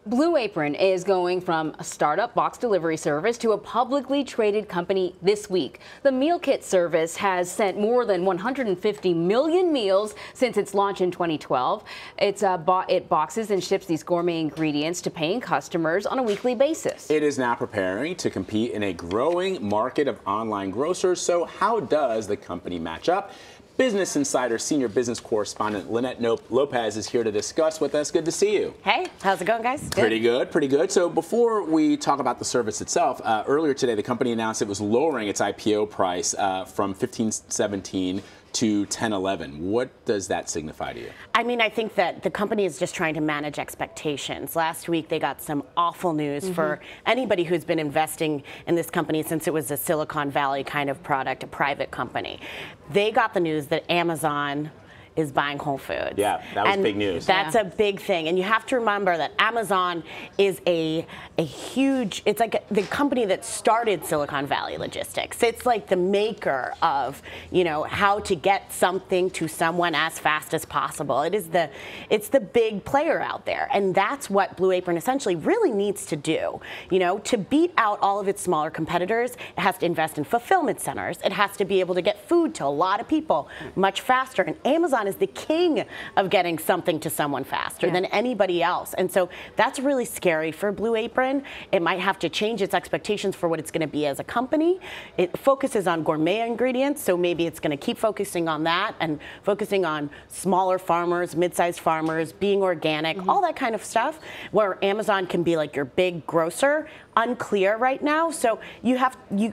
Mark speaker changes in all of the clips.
Speaker 1: Blue Apron is going from a startup box delivery service to a publicly traded company this week. The meal kit service has sent more than 150 million meals since its launch in 2012. It boxes and ships these gourmet ingredients to paying customers on a weekly basis.
Speaker 2: It is now preparing to compete in a growing market of online grocers. So how does the company match up? Business Insider Senior Business Correspondent Linette Lopez is here to discuss with us. Good to see you.
Speaker 3: Hey, how's it going, guys?
Speaker 2: Pretty good, pretty good. So before we talk about the service itself, earlier today the company announced it was lowering its IPO price from $15.17 to $10.11. What does that signify to you?
Speaker 3: I mean, I think that the company is just trying to manage expectations. Last week, they got some awful news for anybody who's been investing in this company since it was a Silicon Valley kind of product, a private company. They got the news that Amazon is buying Whole Foods.
Speaker 2: Yeah, that was big news.
Speaker 3: That's a big thing. And you have to remember that Amazon is a huge, it's like the company that started Silicon Valley Logistics. It's like the maker of, you know, how to get something to someone as fast as possible. It's the big player out there. And that's what Blue Apron essentially really needs to do. You know, to beat out all of its smaller competitors, it has to invest in fulfillment centers. It has to be able to get food to a lot of people much faster. And Amazon is the king of getting something to someone faster than anybody else. And so that's really scary for Blue Apron. It might have to change its expectations for what it's going to be as a company. It focuses on gourmet ingredients, so maybe it's going to keep focusing on that and focusing on smaller farmers, mid-sized farmers, being organic, all that kind of stuff, where Amazon can be like your big grocer. Unclear right now, so you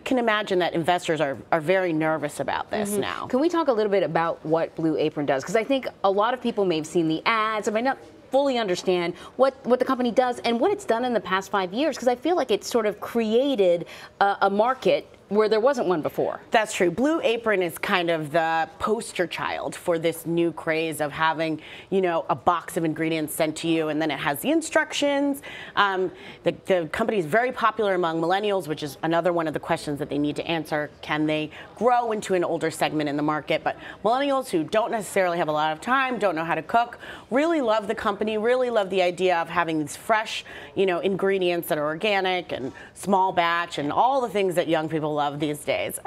Speaker 3: can imagine that investors are very nervous about this now.
Speaker 1: Can we talk a little bit about what Blue Apron does? Because I think a lot of people may have seen the ads, I may not fully understand what the company does and what it's done in the past 5 years, because I feel like it's sort of created a market where there wasn't one before. That's
Speaker 3: true. Blue Apron is kind of the poster child for this new craze of having, you know, a box of ingredients sent to you and then it has the instructions. The company is very popular among millennials, which is another one of the questions that they need to answer. Can they grow into an older segment in the market? But millennials who don't necessarily have a lot of time, don't know how to cook, really love the company, really love the idea of having these fresh, you know, ingredients that are organic and small batch and all the things that young people love these days.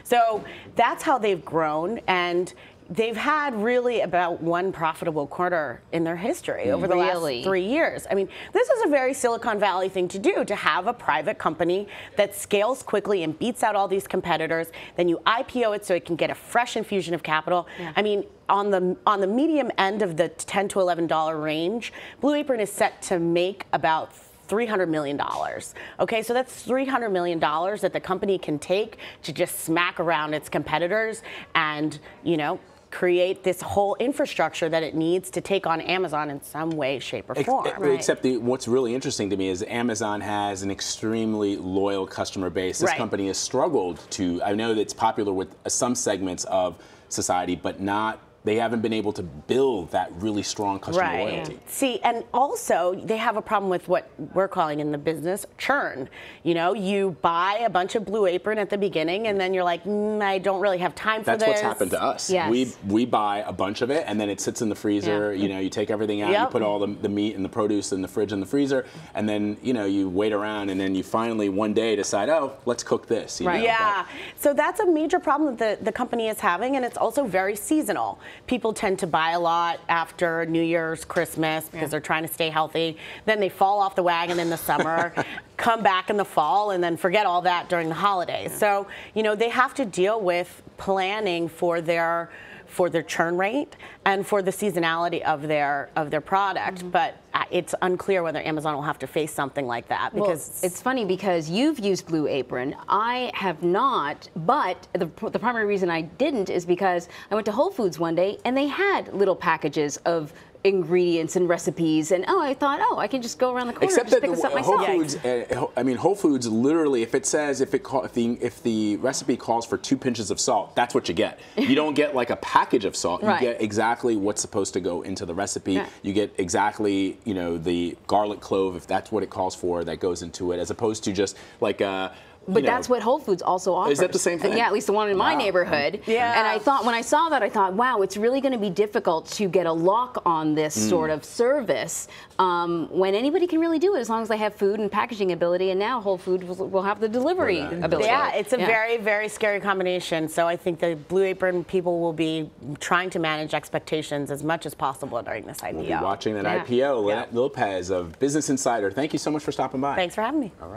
Speaker 3: So that's how they've grown, and they've had really about one profitable quarter in their history over the last 3 years. I mean, this is a very Silicon Valley thing to do, to have a private company that scales quickly and beats out all these competitors. Then you IPO it so it can get a fresh infusion of capital. I mean, on the medium end of the $10 to $11 range, Blue Apron is set to make about $300 million. Okay, so that's $300 million that the company can take to just smack around its competitors and, you know, create this whole infrastructure that it needs to take on Amazon in some way, shape, or form.
Speaker 2: Except what's really interesting to me is Amazon has an extremely loyal customer base. This company has struggled to, I know that it's popular with some segments of society, but they haven't been able to build that really strong customer loyalty.
Speaker 3: See, and also they have a problem with what we're calling in the business churn. You know, you buy a bunch of Blue Apron at the beginning and then you're like, I don't really have time for this.
Speaker 2: That's what's happened to us. We buy a bunch of it and then it sits in the freezer. You know, you take everything out, you put all the meat and the produce in the fridge and the freezer, and then, you know, you wait around and then you finally one day decide, oh, let's cook this. You know?
Speaker 3: So that's a major problem that the company is having, and it's also very seasonal. People tend to buy a lot after New Year's, Christmas, because they're trying to stay healthy. Then they fall off the wagon in the summer, come back in the fall, and then forget all that during the holidays. So, you know, they have to deal with planning for their churn rate and for the seasonality of their product. But it's unclear whether Amazon will have to face something like that, because
Speaker 1: it's funny because you've used Blue Apron. I have not, but the primary reason I didn't is because I went to Whole Foods one day and they had little packages of ingredients and recipes, and I thought, I can just go around the corner and just pick this up myself.
Speaker 2: Whole Foods literally, if the recipe calls for 2 pinches of salt, that's what you get. You don't get like a package of salt. You get exactly what's supposed to go into the recipe. You get exactly, you know, the garlic clove, if that's what it calls for, that goes into it, as opposed to just like a
Speaker 1: But that's what Whole Foods also offers.
Speaker 2: Is that the same thing?
Speaker 1: Yeah, at least the one in my neighborhood.
Speaker 3: Yeah.
Speaker 1: And I thought, when I saw that, I thought, wow, it's really going to be difficult to get a lock on this sort of service when anybody can really do it as long as they have food and packaging ability. And now Whole Foods will have the delivery ability.
Speaker 3: Yeah, it's a very, very scary combination. So I think the Blue Apron people will be trying to manage expectations as much as possible during this IPO.
Speaker 2: We'll be watching that IPO. Linette Lopez of Business Insider, thank you so much for stopping by.
Speaker 3: Thanks for having me.